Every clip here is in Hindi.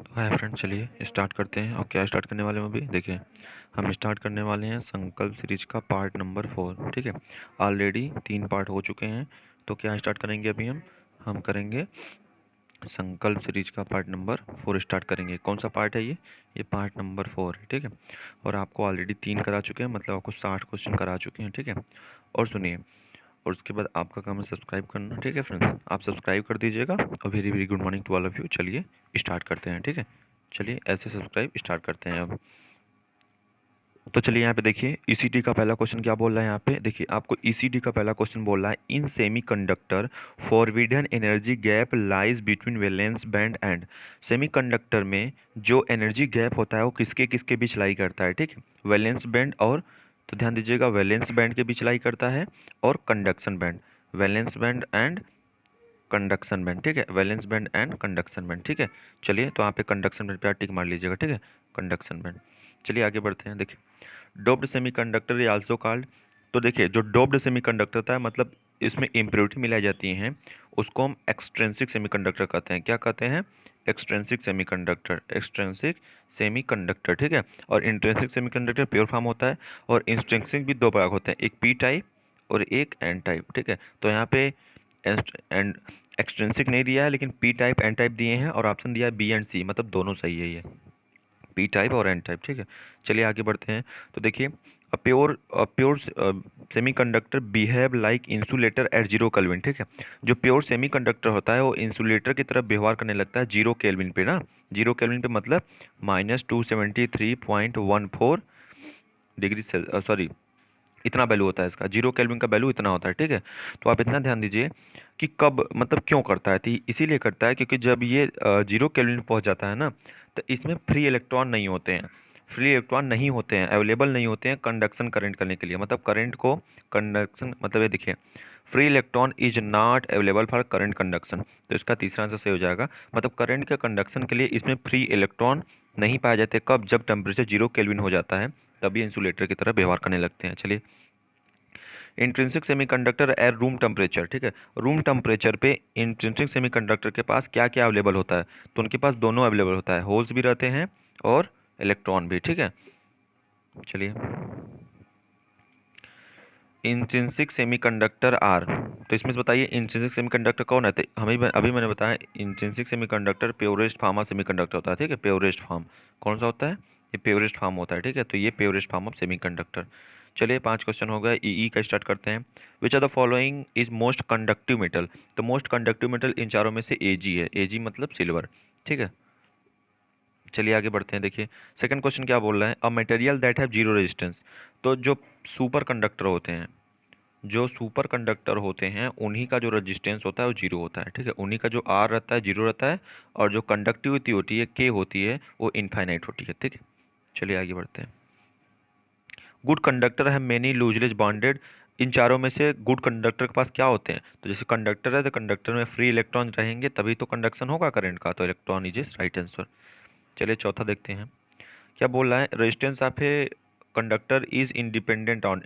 हाय फ्रेंड, चलिए स्टार्ट करते हैं। और क्या स्टार्ट करने वाले हैं अभी देखिए, हम स्टार्ट करने वाले हैं संकल्प सीरीज का पार्ट नंबर 4। ठीक है, ऑलरेडी 3 पार्ट हो चुके हैं। तो क्या स्टार्ट करेंगे अभी हम करेंगे संकल्प सीरीज का पार्ट नंबर 4 स्टार्ट करेंगे। कौन सा पार्ट है ये पार्ट नंबर 4 है। ठीक है, और आपको ऑलरेडी 3 करा चुके हैं, मतलब आपको 60 क्वेश्चन करा चुके हैं। ठीक है, और सुनिए, और उसके बाद आपका काम है सब्सक्राइब करना। ठीक है फ्रेंड्स, आप सब्सक्राइब कर दीजिएगा। और very very good morning to all of you. चलिए स्टार्ट करते हैं। ठीक है, चलिए ऐसे सब्सक्राइब स्टार्ट करते हैं अब। तो चलिए यहाँ पे देखिए, ईसीटी का पहला क्वेश्चन क्या बोल रहा है। यहाँ पे देखिए, आपको ईसीटी का पहला क्वेश्चन बोल रहा है, in semiconductor forbidden energy gap lies between valence band and. Semiconductor में जो एनर्जी गैप होता है वो किसके किसके बीच लाई करता है। ठीक है, वैलेंस बैंड और, तो ध्यान दीजिएगा, वैलेंस बैंड के बीच लाई करता है और conduction band. Valence band and conduction band. ठीक है, valence band and conduction band. ठीक है, चलिए तो यहाँ पे कंडक्शन बैंड पे आप टिक मार लीजिएगा। ठीक है, कंडक्शन बैंड। चलिए आगे बढ़ते हैं। देखिए, डोप्ड सेमीकंडक्टर या आल्सो कॉल्ड, तो देखिए जो डोप्ड सेमीकंडक्टर होता है, मतलब इसमें इम्प्योरिटी मिलाई जाती हैं, उसको हम एक्सट्रिंसिक सेमीकंडक्टर कहते हैं। क्या कहते हैं? Extrinsic semiconductor, extrinsic semiconductor. ठीक है, और इंट्रिंसिक सेमीकंडक्टर प्योर फॉर्म होता है। और इंट्रिंसिक भी दो भाग होते हैं, एक पी टाइप और एक एन टाइप। ठीक है, तो यहाँ पे एंड एक्सट्रिंसिक नहीं दिया है, लेकिन पी टाइप एन टाइप दिए हैं, और ऑप्शन दिया है बी एंड सी, मतलब दोनों सही है ये, पी टाइप और एन टाइप। ठीक है, चलिए आगे बढ़ते हैं। तो देखिए, pure semiconductor behave like insulator at 0 kelvin. ठीक है, जो प्योर सेमीकंडक्टर होता है वो इंसुलेटर की तरफ व्यवहार करने लगता है 0 केल्विन पे ना। 0 केल्विन पे मतलब -273.14 डिग्री सेल, सॉरी, इतना वैल्यू होता है इसका। 0 केल्विन का वैल्यू इतना होता है। ठीक है, तो आप इतना ध्यान दीजिए कि कब, मतलब क्यों करता है, तो इसीलिए करता है क्योंकि जब ये 0 केल्विन पहुंच जाता है ना, तो इसमें फ्री इलेक्ट्रॉन नहीं होते हैं। फ्री इलेक्ट्रॉन नहीं होते हैं, अवेलेबल नहीं होते हैं कंडक्शन करंट करने के लिए, मतलब करंट को कंडक्शन, मतलब ये देखिए, free electron is not available for current conduction. तो इसका तीसरा आंसर सही हो जाएगा, मतलब करंट के कंडक्शन के लिए इसमें फ्री इलेक्ट्रॉन नहीं पाए जाते। कब? जब टेम्परेचर 0 केल्विन हो जाता है, तभी इंसुलेटर की तरह व्यवहार करने लगते हैं। चलिए, intrinsic semiconductor at room temperature. ठीक है, रूम टेम्परेचर पे इंट्रिंसिक सेमीकंडक्टर के पास क्या क्या अवेलेबल होता है, तो उनके पास दोनों अवेलेबल होता है, होल्स भी रहते हैं और इलेक्ट्रॉन भी। ठीक है, चलिए, इंट्रिंसिक सेमीकंडक्टर आर, तो इसमें से बताइए इंट्रिंसिक सेमीकंडक्टर कौन है। तो हमें अभी मैंने बताया, intrinsic semiconductor purest form of semiconductor होता है। ठीक है, प्योरेस्ट फॉर्म कौन सा होता है? ये प्योरेस्ट फॉर्म होता है। ठीक है, तो ये प्योरेस्ट फॉर्म ऑफ सेमीकंडक्टर। चलिए 5 क्वेश्चन हो गए। ई का स्टार्ट करते हैं। Which are the following is most conductive metal, तो मोस्ट कंडक्टिव मेटल इन चारों में से एजी है। एजी मतलब सिल्वर। ठीक है, चलिए आगे बढ़ते हैं। देखिए, सेकंड क्वेश्चन क्या बोल रहा है, a material that have zero resistance, तो जो सुपर कंडक्टर होते हैं, जो सुपर कंडक्टर होते हैं उन्हीं का जो रेजिस्टेंस होता है वो जीरो होता है। ठीक है, उन्हीं का जो आर रहता है जीरो रहता है, और जो कंडक्टिविटी होती है के होती है वो इनफाइनाइट होती है। ठीक है, चलिए आगे बढ़ते हैं। गुड कंडक्टर है मेनी लूजली बॉन्डेड, इन चारों में से गुड कंडक्टर के पास क्या होते हैं, तो जैसे कंडक्टर है तो कंडक्टर में फ्री इलेक्ट्रॉन रहेंगे, तभी तो कंडक्शन होगा करंट का, तो इलेक्ट्रॉन इज राइट आंसर। चलिए चौथा देखते हैं, क्या बोल रहा है, resistance of a conductor is independent on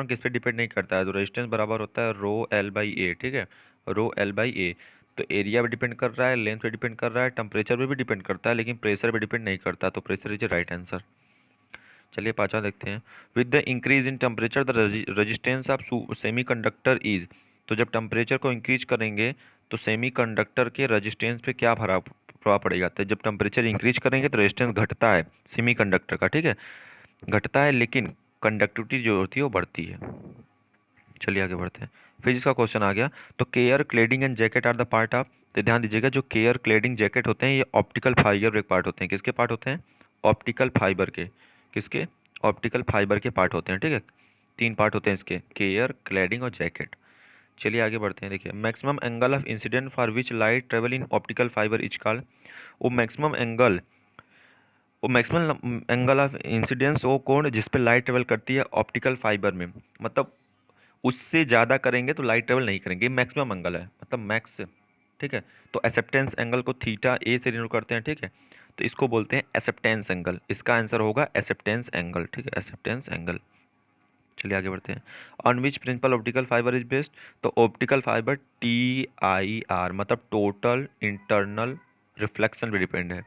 किस पे डिपेंड नहीं करता है, तो रेजिस्टेंस बराबर होता है रो एल बाई ए। ठीक है, रो एल बाई ए, तो एरिया पे डिपेंड कर रहा है, लेंथ पे डिपेंड कर रहा है, टेम्परेचर पे भी डिपेंड करता है, लेकिन प्रेशर पे डिपेंड नहीं करता, तो प्रेशर इज राइट आंसर। चलिए पांचवा देखते हैं, with the increase in temperature the resistance of semi conductor is, तो जब टेम्परेचर को इंक्रीज करेंगे तो सेमी कंडक्टर के रेजिस्टेंस पे क्या प्रभाव पड़ेगा, तो जब टेम्परेचर इंक्रीज करेंगे तो रेजिस्टेंस घटता है सेमी कंडक्टर का। ठीक है, घटता है, लेकिन कंडक्टिविटी जो होती है वो बढ़ती है। चलिए आगे बढ़ते हैं। फिजिक्स का क्वेश्चन आ गया, तो core cladding and jacket are the part of, तो ध्यान दीजिएगा, जो केयर क्लेडिंग जैकेट होते हैं ये ऑप्टिकल फाइबर के पार्ट होते हैं। किसके पार्ट होते हैं? ऑप्टिकल फाइबर के। किसके? ऑप्टिकल फाइबर के पार्ट होते हैं। ठीक है, 3 पार्ट होते हैं इसके, केयर, क्लैडिंग और जैकेट। चलिए आगे बढ़ते हैं। देखिए, maximum angle of incident for which light travel in optical fibre is called, वो मैक्सिमम एंगल, वो मैक्सिमम एंगल ऑफ इंसिडेंस वो कौन जिस पे लाइट ट्रेवल करती है ऑप्टिकल फाइबर में, मतलब उससे ज़्यादा करेंगे तो लाइट ट्रेवल नहीं करेंगे, मैक्सिमम एंगल है, मतलब मैक्स। ठीक है, तो एक्सेप्टेंस एंगल को थीटा ए से डिनोट करते हैं। ठीक है, तो इसको बोलते हैं एक्सेप्टेंस एंगल, इसका आंसर होगा एक्सेप्टेंस एंगल। ठीक है, एक्सेप्टेंस एंगल। चलिए आगे बढ़ते हैं। On which principle optical fibre is based, तो optical fibre T I R, मतलब टोटल इंटरनल रिफ्लेक्शन पे डिपेंड है।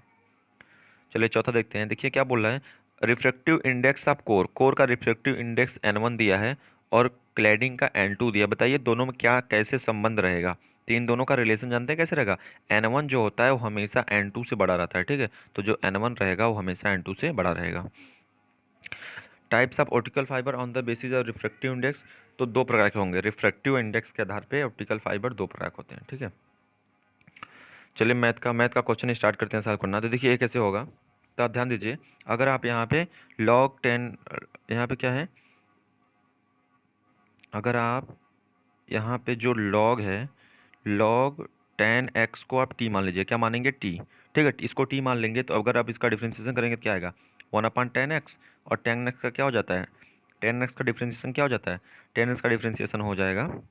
चलिए चौथा देखते हैं। देखिए क्या बोल रहा है, refractive index of core, core का रिफ्रैक्टिव इंडेक्स n1 दिया है और क्लैडिंग का n2 दिया। बताइए दोनों में क्या कैसे संबंध रहेगा। तो इन दोनों का रिलेशन जानते हैं कैसे रहेगा। n1 जो होता है वो हमेशा n2 से बड़ा रहता है, ठीक है। तो जो n1 रहेगा वो हमेशा n2 से बड़ा रहेगा। Types of optical fibre on the basis of refractive index, तो दो प्रकार के होंगे। रिफ्रैक्टिव इंडेक्स के आधार पे ऑप्टिकल फाइबर दो प्रकार के होते हैं, ठीक है। चलिए मैथ का क्वेश्चन स्टार्ट करते हैं सॉल्व करना। तो देखिए ये कैसे होगा, तो आप ध्यान दीजिए। अगर आप यहाँ पे log 10, यहाँ पे क्या है, अगर आप यहाँ पे जो log है, log 10x को आप t मान लीजिए। क्या मानेंगे, t, ठीक है। इसको t मान लेंगे तो अगर आप इसका डिफ्रेंशिएशन करेंगे तो क्या आएगा, 1/10x। और 10x का क्या हो जाता है, 10x का डिफ्रेंशिएशन क्या हो जाता है, 10x का डिफ्रेंशिएशन हो जाएगा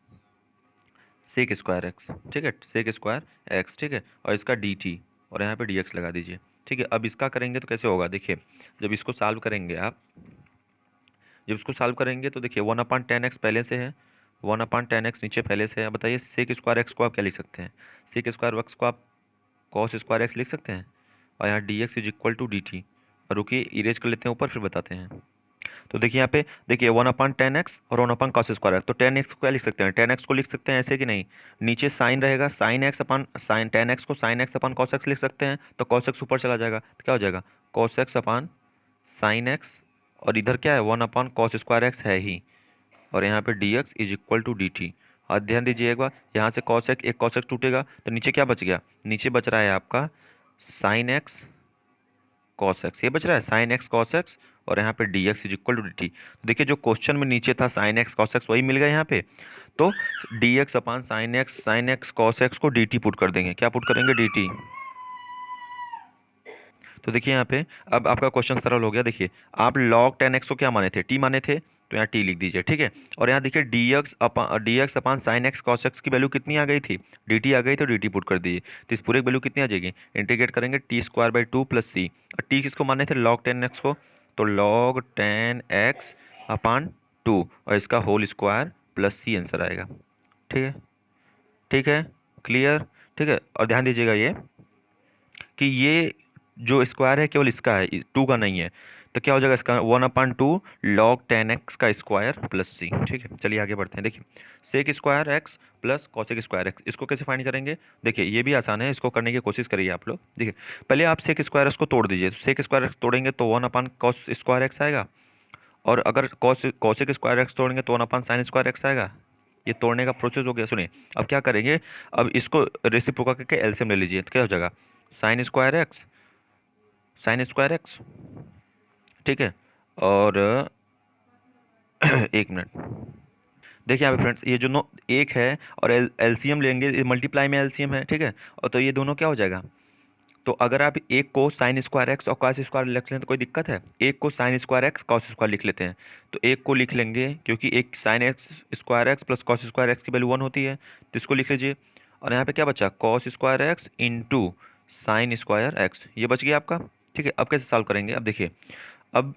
सेक स्क्वायर एक्स, ठीक है, सेक स्क्वायर एक्स, ठीक है। और इसका डी टी, और यहाँ पे डी एक्स लगा दीजिए, ठीक है। अब इसका करेंगे तो कैसे होगा, देखिए जब इसको सॉल्व करेंगे आप, जब इसको सॉल्व करेंगे तो देखिए 1/10x पहले से है, 1/10x नीचे पहले से है। बताइए सेक स्क्वायर एक्स को आप क्या लिख सकते हैं, सेक स्क्वायर एक्स को आप कॉस स्क्वायर एक्स लिख सकते हैं। और यहाँ D X is equal to D T. और रुकिए इरेज कर लेते हैं ऊपर, फिर बताते हैं। तो देखिए यहाँ पे देखिए 1/10x और 1/cos स्क्वायर एक्स। तो 10x को क्या लिख सकते हैं, 10x को लिख सकते हैं ऐसे कि नहीं, नीचे साइन रहेगा, sine x upon sign 10x को sine x upon cos x लिख सकते हैं। तो cos x ऊपर चला जाएगा तो क्या हो जाएगा, cos x अपन साइन एक्स। और इधर क्या है, 1/cos स्क्वायर एक्स है ही। और यहाँ पे D X is equal to D T. और ध्यान दीजिए एक बार, यहाँ से cos x, एक cos x टूटेगा तो नीचे क्या बच गया, नीचे बच रहा है आपका साइन एक्स cos x, ये बच रहा है साइन एक्स cos x। और यहाँ पे D X is equal to D T. तो देखिए जो क्वेश्चन में नीचे था साइन एक्स cos x वही मिल गया यहाँ पे। तो डी एक्स अपान साइन एक्स cos x को डी टी पुट कर देंगे। क्या पुट करेंगे, डी टी। तो देखिए यहाँ पे अब आपका क्वेश्चन सरल हो गया। देखिए आप log 10x को क्या माने थे, टी माने थे, तो यहाँ टी लिख दीजिए, ठीक है। और यहाँ देखिए डी एक्स अपान साइन एक्स cos x की वैल्यू कितनी आ गई थी, डी टी आ गई, तो डी टी पुट कर दीजिए। तो इस पूरे वैल्यू कितनी आ जाएगी, इंटीग्रेट करेंगे t²/2 प्लस सी। और टी किसको माने थे, log 10x को, तो log 10x/2 और इसका whole square plus C answer आएगा, ठीक है। ठीक है, क्लियर, ठीक है। और ध्यान दीजिएगा ये कि ये जो स्क्वायर है केवल इसका है, टू का नहीं है। तो क्या हो जाएगा इसका, 1/2 log 10x का स्क्वायर प्लस सी, ठीक है। चलिए आगे बढ़ते हैं। देखिए sec square X plus cosec square X, इसको कैसे फाइंड करेंगे। देखिए ये भी आसान है, इसको करने की कोशिश करिए आप लोग। देखिए पहले आप सेक स्क्वायर एक्स को तोड़ दीजिए। सेक स्क्वायर एक्स तोड़ेंगे तो 1/cos स्क्वायर एक्स आएगा। और अगर कॉसेक स्क्वायर एक्स तोड़ेंगे तो 1/sin स्क्वायर एक्स आएगा। ये तोड़ने का प्रोसेस हो गया। सुनिए अब क्या करेंगे, अब इसको रेसिप्रोकल करके एलसीएम ले लीजिए। तो क्या हो जाएगा, sign square x, sine square x, ठीक है। और एक मिनट, देखिए यहाँ पे फ्रेंड्स ये जो नो एक है और एलसीएम लेंगे, ये मल्टीप्लाई में एलसीएम है, ठीक है। और तो ये दोनों क्या हो जाएगा, तो अगर आप एक को साइन स्क्वायर एक्स और कॉस स्क्वायर लिख लें तो कोई दिक्कत है, एक को sign square x cos square लिख लेते हैं। तो एक को लिख लेंगे क्योंकि एक sine x square X plus cos square x की वैल्यू 1 होती है, तो इसको लिख लीजिए। और यहाँ पे क्या बचा, cos square x into sine square x, ये बच गया आपका, ठीक है। अब कैसे सॉल्व करेंगे, अब देखिए अब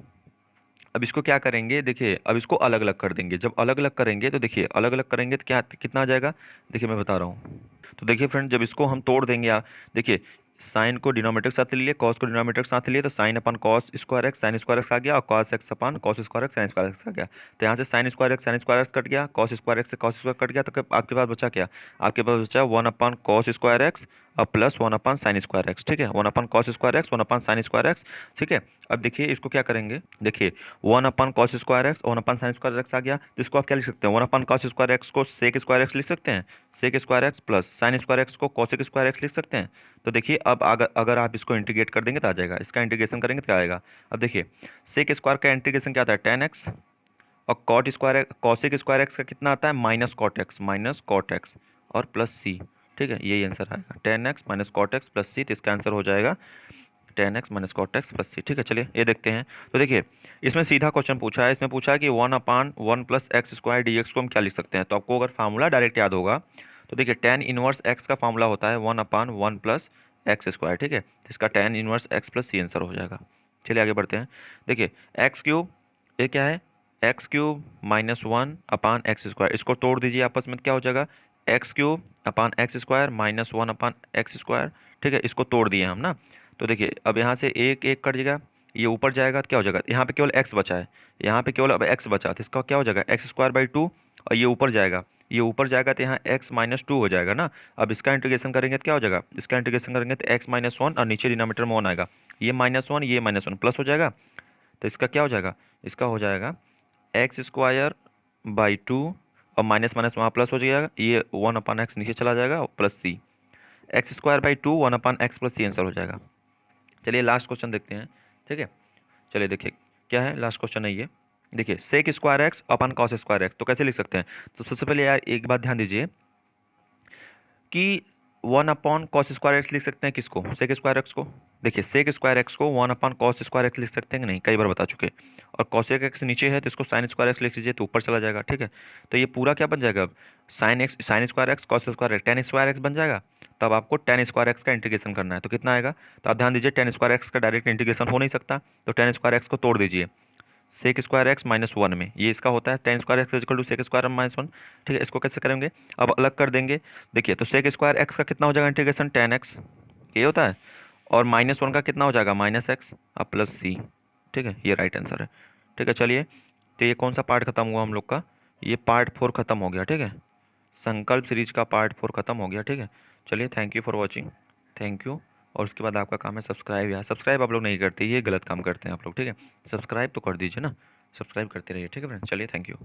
अब इसको क्या करेंगे, देखिए अब इसको अलग अलग कर देंगे। जब अलग अलग करेंगे तो देखिए अलग अलग करेंगे तो क्या कितना आ जाएगा, देखिए मैं बता रहा हूँ। तो देखिए फ्रेंड जब इसको हम तोड़ देंगे, देखिए साइन को डिनोमिनेटर के साथ ले लिए, कॉस को डिनोमिनेटर के साथ ले लिए, तो sine upon cos square x sine square x आ गया, और cos x upon cos square x sine square x आ गया। तो यहाँ से साइन स्क्वायर एक्स कट गया, कॉस स्क्वायर एक्स से कॉस स्क्वायर कट गया, तो आपके पास बचा क्या, आपके पास बचा 1/cos स्क्वायर एक्स और प्लस 1/sin स्क्वायर एक्स, ठीक है। 1/cos square x 1/sin square x, ठीक है। अब देखिए इसको क्या करेंगे, देखिए 1/cos square x 1/sin square x आ गया, तो इसको आप क्या लिख सकते हैं, 1/cos स्क्वायर एक्स को सेक स्क्वायर एक्स लिख सकते हैं, sec square X plus sine square X को कॉसेक स्क्वायर एक्स लिख सकते हैं। तो देखिए अब अगर आप इसको इंटीग्रेट कर देंगे तो आ जाएगा, इसका इंटीग्रेशन करेंगे तो क्या आएगा। अब देखिए सेक स्क्वायर का इंटीग्रेशन क्या आता है, 10x। और cot square cosec square x का कितना आता है, माइनस कॉट एक्स और प्लस सी, ठीक है। यही आंसर आएगा 10x minus cot x plus C, तो इसका आंसर हो जाएगा 10x minus cot x plus C, ठीक है। चलिए ये देखते हैं। तो देखिए इसमें सीधा क्वेश्चन पूछा है, इसमें पूछा है कि 1/1 plus x square D x को हम क्या लिख सकते हैं। तो आपको अगर फार्मूला डायरेक्ट याद होगा तो देखिए tan इनवर्स एक्स का फार्मूला होता है 1/1 प्लस एक्स स्क्वायर, ठीक है। तो इसका tan inverse X plus C answer हो जाएगा। चलिए आगे बढ़ते हैं। देखिए एक्स क्यूब, ये क्या है, एक्स क्यूब -1/x², इसको तोड़ दीजिए आपस में, क्या हो जाएगा, एक्स क्यूब अपान एक्स स्क्वायर -1/x², ठीक है। इसको तोड़ दिए हम ना, तो देखिए अब यहाँ से एक एक कट जाएगा, ये ऊपर जाएगा तो क्या हो जाएगा, यहाँ पे केवल x बचा है, यहाँ पे केवल अब x बचा, तो इसका क्या हो जाएगा x² by 2, और ये ऊपर जाएगा, ये ऊपर जाएगा तो यहाँ x-2 हो जाएगा ना। अब इसका इंटीग्रेशन करेंगे तो क्या हो जाएगा, इसका इंटीग्रेशन करेंगे तो x-1 और नीचे डिनोमिनेटर में 1 आएगा, ये -1 ये -1 प्लस हो जाएगा, तो इसका क्या हो जाएगा, इसका हो जाएगा x² by 2, और माइनस माइनस वहाँ प्लस हो जाएगा, ये 1/x नीचे चला जाएगा और plus c, x² by 2 1/x plus c answer हो जाएगा। चलिए लास्ट क्वेश्चन देखते हैं, ठीक है। चलिए देखिए क्या है, लास्ट क्वेश्चन है ये। देखिए sec² x अपन cos²x, तो कैसे लिख सकते हैं। तो सबसे पहले यार एक बात ध्यान दीजिए कि 1/cos² x लिख सकते हैं किसको, sec²x को। देखिए sec²x को 1/cos² x लिख सकते हैं कि नहीं, कई बार बता चुके। और cos² x नीचे है तो इसको sin² x लिख लीजिए तो ऊपर चला जाएगा, ठीक है। तो ये पूरा क्या बन जाएगा अब, sin² x cos² x tan² x बन जाएगा। तब आपको tan² x का इंटीग्रेशन करना है, तो कितना आएगा, तो आप ध्यान दीजिए tan² x का डायरेक्ट इंटीग्रेशन हो नहीं सकता, तो tan² x को तोड़ दीजिए sec²x-1 में, ये इसका होता है tan² x equal to sec²-1, ठीक है। इसको कैसे करेंगे, अब अलग कर देंगे। देखिए तो sec²x का कितना हो जाएगा इंटीग्रेशन, tan x, ये होता है, और -1 का कितना हो जाएगा -x अब प्लस c, ठीक है, ये राइट आंसर है, ठीक है। चलिए तो ये कौन सा पार्ट खत्म हुआ हम लोग का, ये पार्ट 4 खत्म हो गया, ठीक है। संकल्प सीरीज का पार्ट 4 खत्म हो गया, ठीक है। चलिए thank you for watching, thank you. और उसके बाद आपका काम है सब्सक्राइब, यार सब्सक्राइब आप लोग नहीं करते, ये गलत काम करते हैं आप लोग, ठीक है। सब्सक्राइब तो कर दीजिए ना, सब्सक्राइब करते रहिए, ठीक है फ्रेंड्स। चलिए थैंक यू।